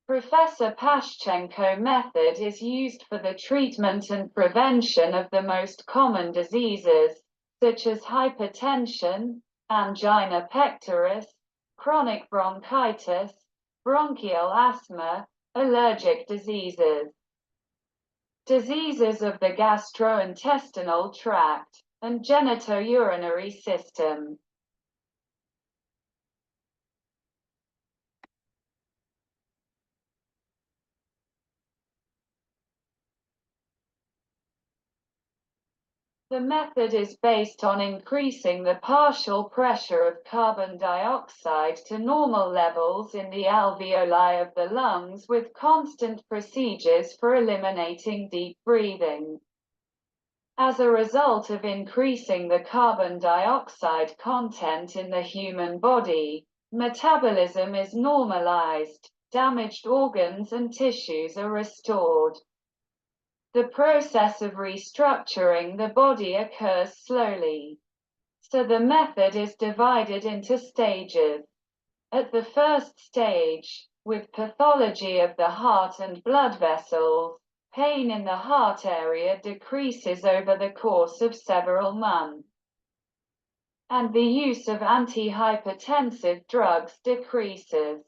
Professor Pashchenko method is used for the treatment and prevention of the most common diseases, such as hypertension, angina pectoris, chronic bronchitis, bronchial asthma, allergic diseases, diseases of the gastrointestinal tract, and genitourinary system. The method is based on increasing the partial pressure of carbon dioxide to normal levels in the alveoli of the lungs with constant procedures for eliminating deep breathing. As a result of increasing the carbon dioxide content in the human body, metabolism is normalized, damaged organs and tissues are restored. The process of restructuring the body occurs slowly. So the method is divided into stages. At the first stage, with pathology of the heart and blood vessels, pain in the heart area decreases over the course of several months, and the use of antihypertensive drugs decreases.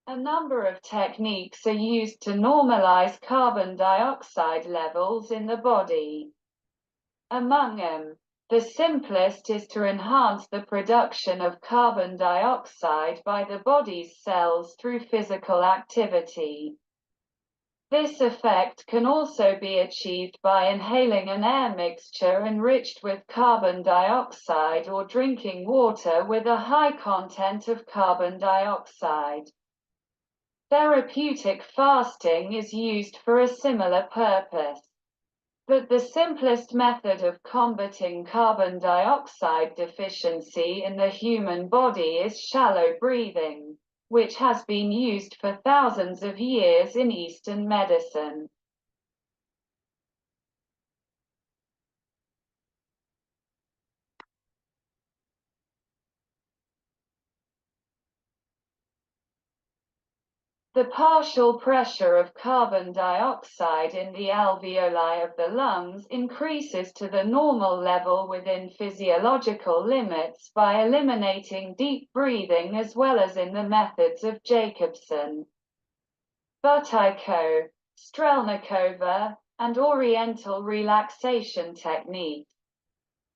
A number of techniques are used to normalize carbon dioxide levels in the body. Among them, the simplest is to enhance the production of carbon dioxide by the body's cells through physical activity. This effect can also be achieved by inhaling an air mixture enriched with carbon dioxide or drinking water with a high content of carbon dioxide. Therapeutic fasting is used for a similar purpose. But the simplest method of combating carbon dioxide deficiency in the human body is shallow breathing, which has been used for thousands of years in Eastern medicine. The partial pressure of carbon dioxide in the alveoli of the lungs increases to the normal level within physiological limits by eliminating deep breathing as well as in the methods of Jacobson, Buteyko, Strelnikova, and Oriental relaxation techniques.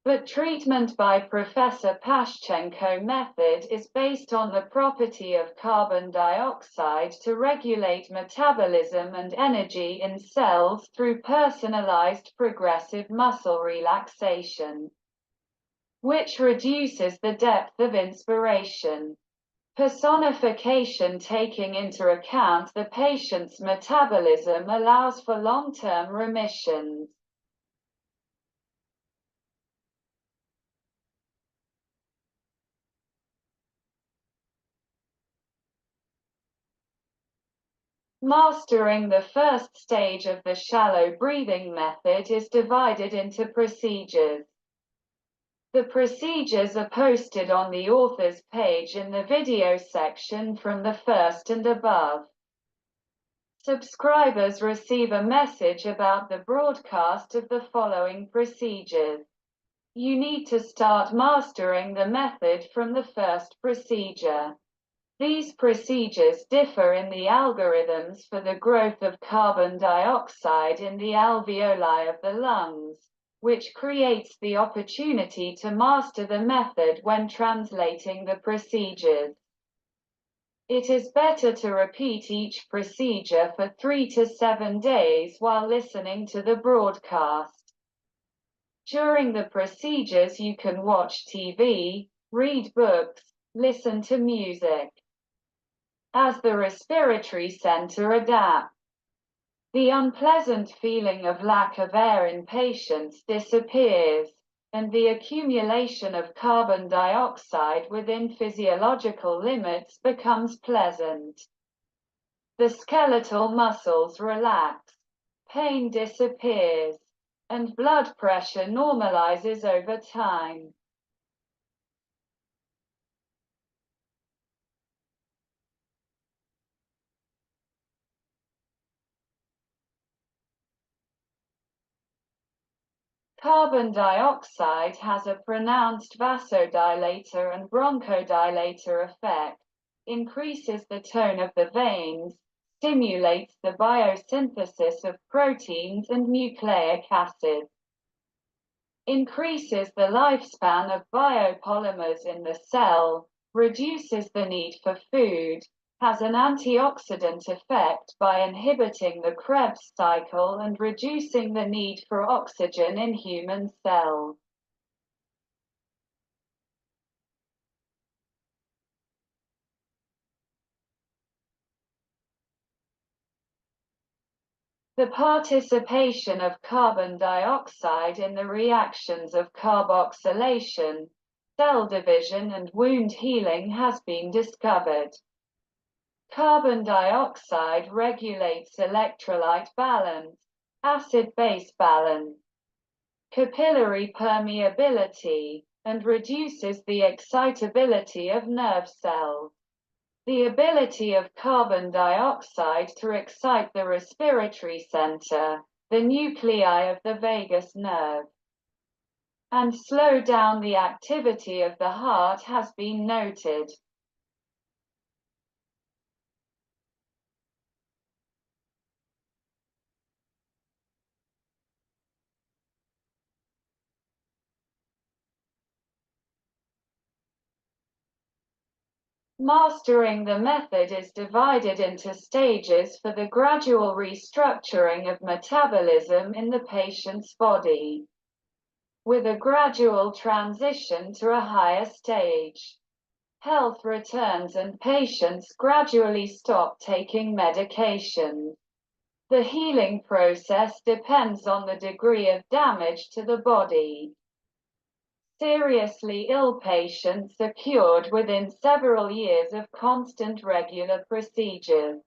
But treatment by Professor Pashchenko method is based on the property of carbon dioxide to regulate metabolism and energy in cells through personalized progressive muscle relaxation, which reduces the depth of inspiration. Personification taking into account the patient's metabolism allows for long-term remissions. Mastering the first stage of the shallow breathing method is divided into procedures. The procedures are posted on the author's page in the video section from the first and above. Subscribers receive a message about the broadcast of the following procedures. You need to start mastering the method from the first procedure. These procedures differ in the algorithms for the growth of carbon dioxide in the alveoli of the lungs, which creates the opportunity to master the method when translating the procedures. It is better to repeat each procedure for 3 to 7 days while listening to the broadcast. During the procedures you can watch TV, read books, listen to music. As the respiratory center adapts, the unpleasant feeling of lack of air in patients disappears, and the accumulation of carbon dioxide within physiological limits becomes pleasant. The skeletal muscles relax, pain disappears, and blood pressure normalizes over time. Carbon dioxide has a pronounced vasodilator and bronchodilator effect, increases the tone of the veins, stimulates the biosynthesis of proteins and nucleic acids, increases the lifespan of biopolymers in the cell, reduces the need for food, has an antioxidant effect by inhibiting the Krebs cycle and reducing the need for oxygen in human cells. The participation of carbon dioxide in the reactions of carboxylation, cell division and wound healing has been discovered. Carbon dioxide regulates electrolyte balance, acid-base balance, capillary permeability, and reduces the excitability of nerve cells. The ability of carbon dioxide to excite the respiratory center, the nuclei of the vagus nerve, and slow down the activity of the heart has been noted. Mastering the method is divided into stages for the gradual restructuring of metabolism in the patient's body, with a gradual transition to a higher stage. Health returns and patients gradually stop taking medications. The healing process depends on the degree of damage to the body. Seriously ill patients are cured within several years of constant regular procedures.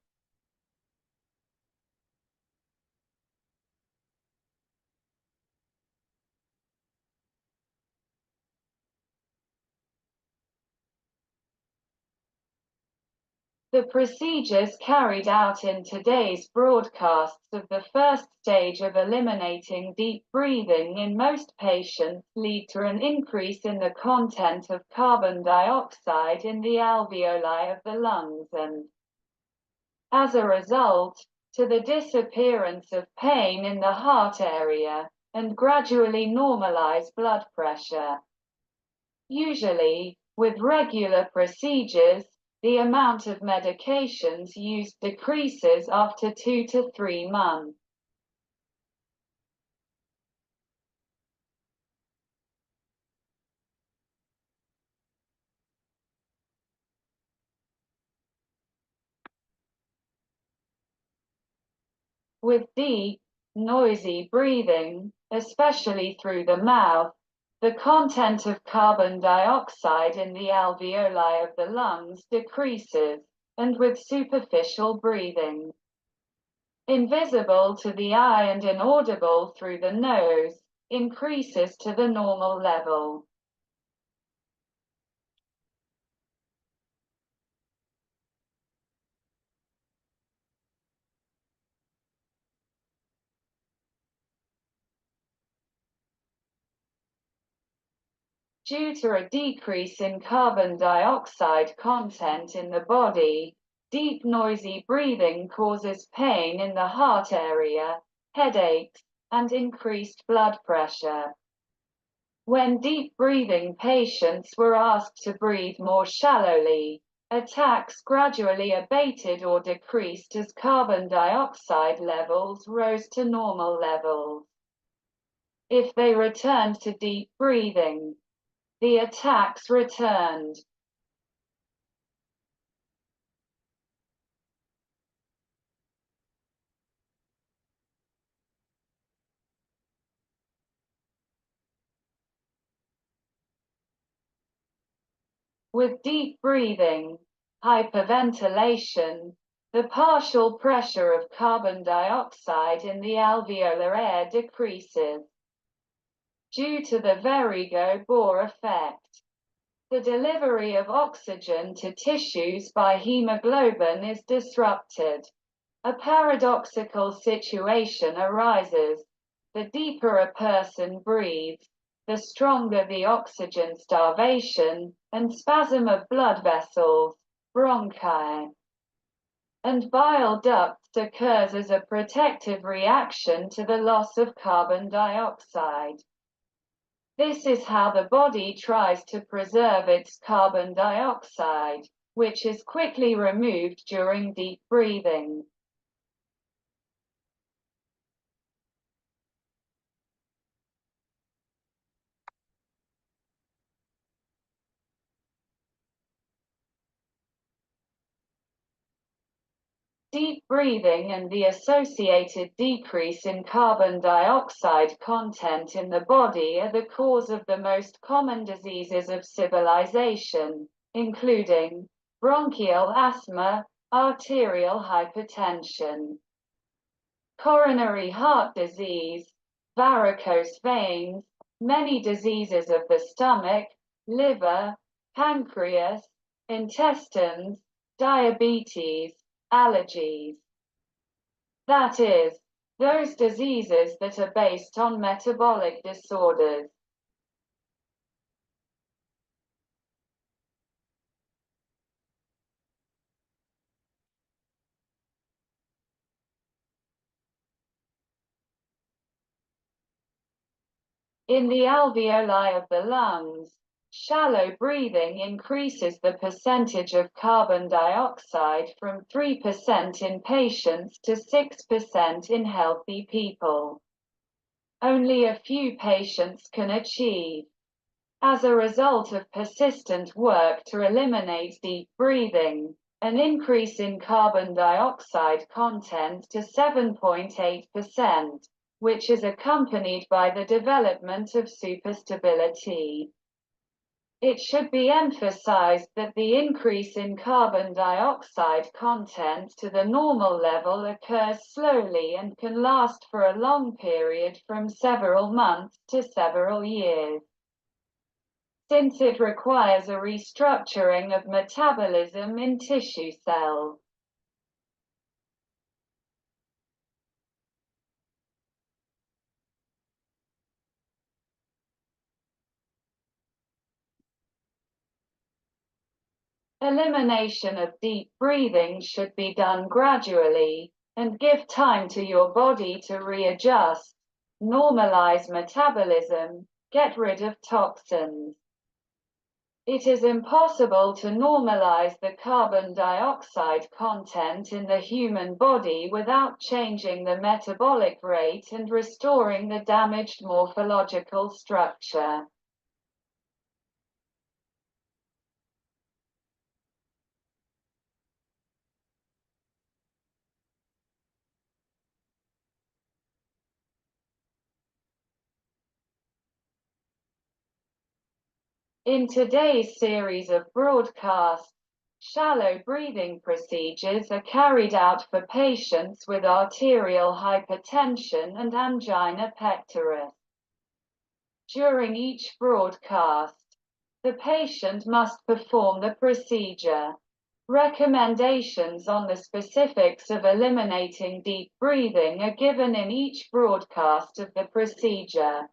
The procedures carried out in today's broadcasts of the first stage of eliminating deep breathing in most patients lead to an increase in the content of carbon dioxide in the alveoli of the lungs and, as a result, to the disappearance of pain in the heart area, and gradually normalize blood pressure. Usually, with regular procedures, the amount of medications used decreases after 2 to 3 months. With deep, noisy breathing, especially through the mouth, the content of carbon dioxide in the alveoli of the lungs decreases, and with superficial breathing, invisible to the eye and inaudible through the nose, increases to the normal level. Due to a decrease in carbon dioxide content in the body, deep noisy breathing causes pain in the heart area, headaches, and increased blood pressure. When deep breathing patients were asked to breathe more shallowly, attacks gradually abated or decreased as carbon dioxide levels rose to normal levels. If they returned to deep breathing, the attacks returned. With deep breathing, hyperventilation, The partial pressure of carbon dioxide in the alveolar air decreases. Due to the Verigo-Bohr effect, the delivery of oxygen to tissues by hemoglobin is disrupted. A paradoxical situation arises. The deeper a person breathes, the stronger the oxygen starvation and spasm of blood vessels, bronchi, and bile ducts occurs as a protective reaction to the loss of carbon dioxide. This is how the body tries to preserve its carbon dioxide, which is quickly removed during deep breathing. Deep breathing and the associated decrease in carbon dioxide content in the body are the cause of the most common diseases of civilization, including bronchial asthma, arterial hypertension, coronary heart disease, varicose veins, many diseases of the stomach, liver, pancreas, intestines, diabetes, allergies. That is, those diseases that are based on metabolic disorders. In the alveoli of the lungs, shallow breathing increases the percentage of carbon dioxide from 3% in patients to 6% in healthy people. Only a few patients can achieve. As a result of persistent work to eliminate deep breathing, an increase in carbon dioxide content to 7.8%, which is accompanied by the development of superstability. It should be emphasized that the increase in carbon dioxide content to the normal level occurs slowly and can last for a long period from several months to several years, since it requires a restructuring of metabolism in tissue cells. Elimination of deep breathing should be done gradually, and give time to your body to readjust, normalize metabolism, get rid of toxins. It is impossible to normalize the carbon dioxide content in the human body without changing the metabolic rate and restoring the damaged morphological structure. In today's series of broadcasts, shallow breathing procedures are carried out for patients with arterial hypertension and angina pectoris. During each broadcast, the patient must perform the procedure. Recommendations on the specifics of eliminating deep breathing are given in each broadcast of the procedure.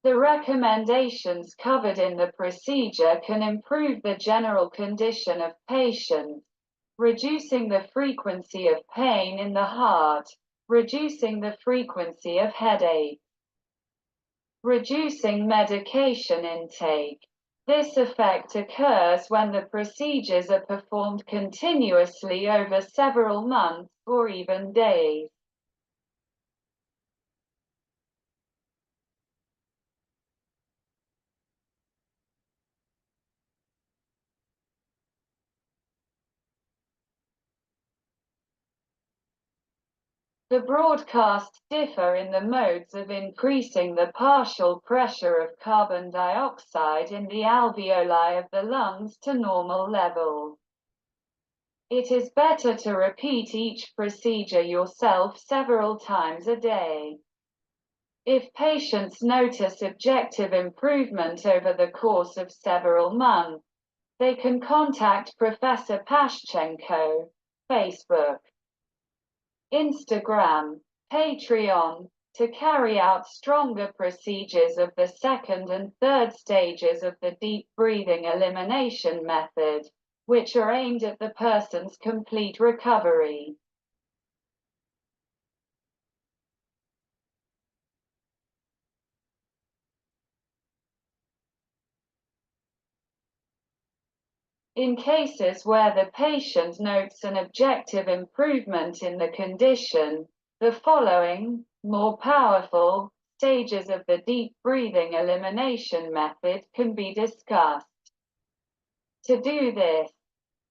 The recommendations covered in the procedure can improve the general condition of patients, reducing the frequency of pain in the heart, reducing the frequency of headache, reducing medication intake. This effect occurs when the procedures are performed continuously over several months or even days. The broadcasts differ in the modes of increasing the partial pressure of carbon dioxide in the alveoli of the lungs to normal levels. It is better to repeat each procedure yourself several times a day. If patients notice objective improvement over the course of several months, they can contact Professor Pashchenko, Facebook, Instagram, Patreon, to carry out stronger procedures of the second and third stages of the deep breathing elimination method, which are aimed at the person's complete recovery. In cases where the patient notes an objective improvement in the condition, the following, more powerful, stages of the deep breathing elimination method can be discussed. To do this,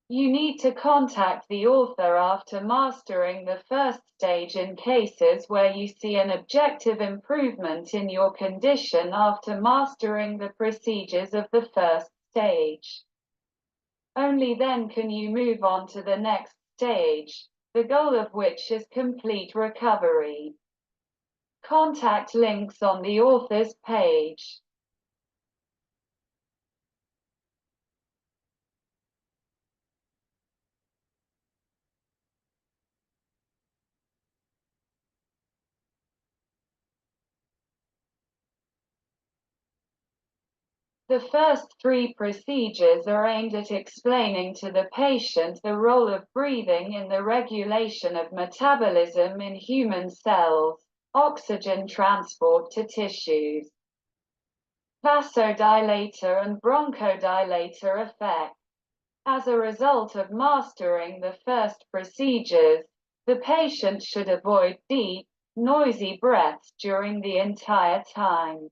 you need to contact the author after mastering the first stage in cases where you see an objective improvement in your condition after mastering the procedures of the first stage. Only then can you move on to the next stage, the goal of which is complete recovery. Contact links on the author's page. The first three procedures are aimed at explaining to the patient the role of breathing in the regulation of metabolism in human cells, oxygen transport to tissues, vasodilator and bronchodilator effect. As a result of mastering the first procedures, the patient should avoid deep, noisy breaths during the entire time.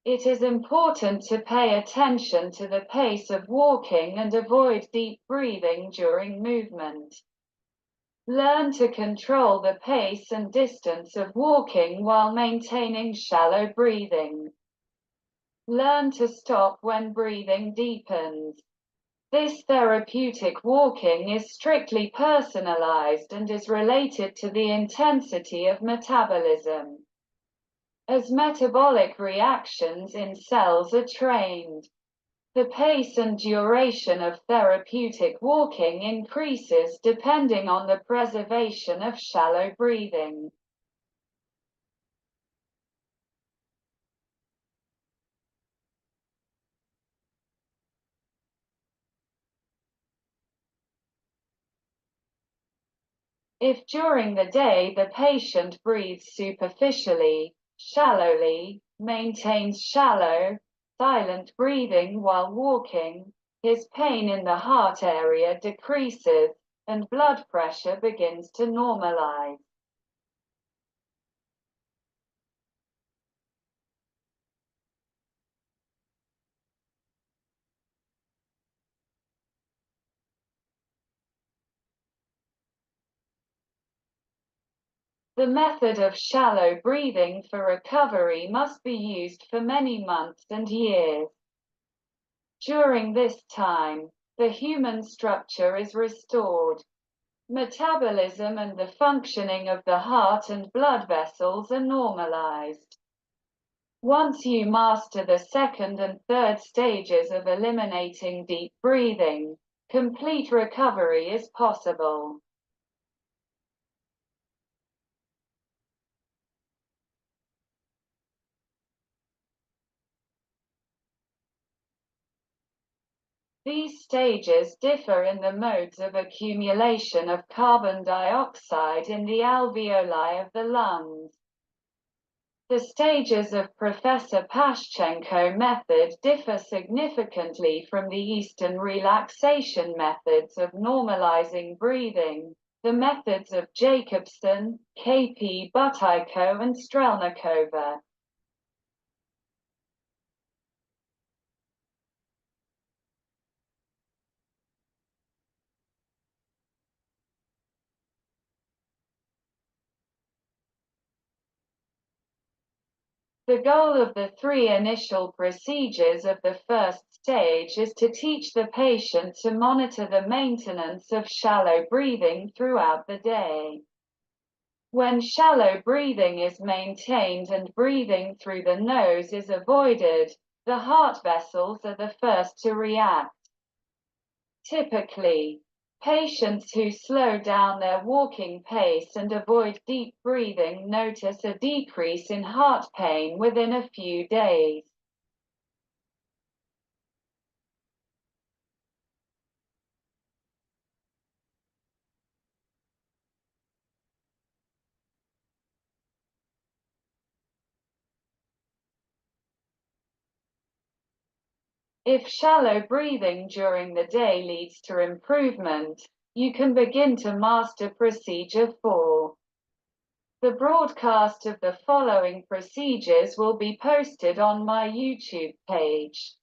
It is important to pay attention to the pace of walking and avoid deep breathing during movement. Learn to control the pace and distance of walking while maintaining shallow breathing. Learn to stop when breathing deepens. This therapeutic walking is strictly personalized and is related to the intensity of metabolism. As metabolic reactions in cells are trained, the pace and duration of therapeutic walking increases depending on the preservation of shallow breathing. If during the day the patient breathes superficially, shallowly, maintains shallow, silent breathing while walking, his pain in the heart area decreases, and blood pressure begins to normalize. The method of shallow breathing for recovery must be used for many months and years. During this time, the human structure is restored. Metabolism and the functioning of the heart and blood vessels are normalized. Once you master the second and third stages of eliminating deep breathing, complete recovery is possible. These stages differ in the modes of accumulation of carbon dioxide in the alveoli of the lungs. The stages of Professor Pashchenko method differ significantly from the Eastern relaxation methods of normalizing breathing, the methods of Jacobson, K.P. Buteyko and Strelnikova. The goal of the three initial procedures of the first stage is to teach the patient to monitor the maintenance of shallow breathing throughout the day. When shallow breathing is maintained and breathing through the nose is avoided, the heart vessels are the first to react. Typically, patients who slow down their walking pace and avoid deep breathing notice a decrease in heart pain within a few days. If shallow breathing during the day leads to improvement, you can begin to master procedure 4. The broadcast of the following procedures will be posted on my YouTube page.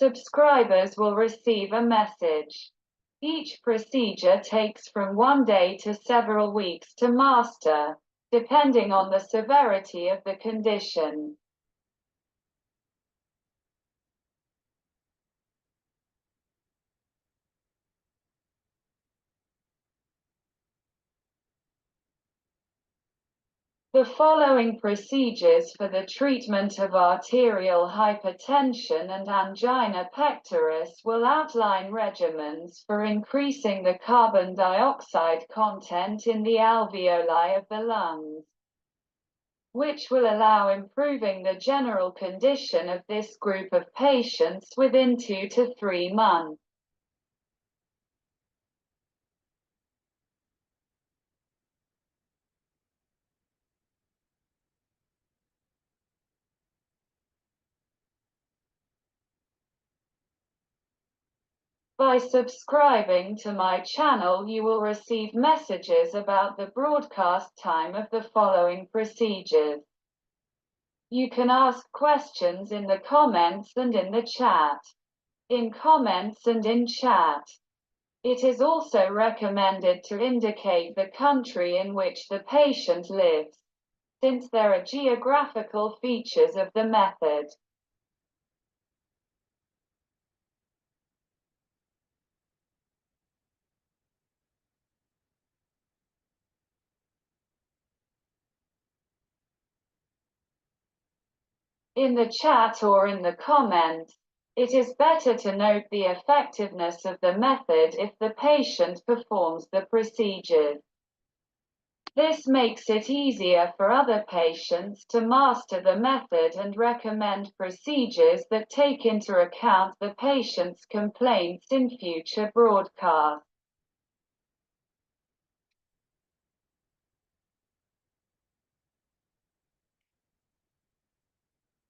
Subscribers will receive a message. Each procedure takes from 1 day to several weeks to master, depending on the severity of the condition. The following procedures for the treatment of arterial hypertension and angina pectoris will outline regimens for increasing the carbon dioxide content in the alveoli of the lungs, which will allow improving the general condition of this group of patients within 2 to 3 months. By subscribing to my channel, you will receive messages about the broadcast time of the following procedures. You can ask questions in the comments and in the chat. In comments and in chat. It is also recommended to indicate the country in which the patient lives, since there are geographical features of the method. In the chat or in the comments, it is better to note the effectiveness of the method if the patient performs the procedures. This makes it easier for other patients to master the method and recommend procedures that take into account the patient's complaints in future broadcasts.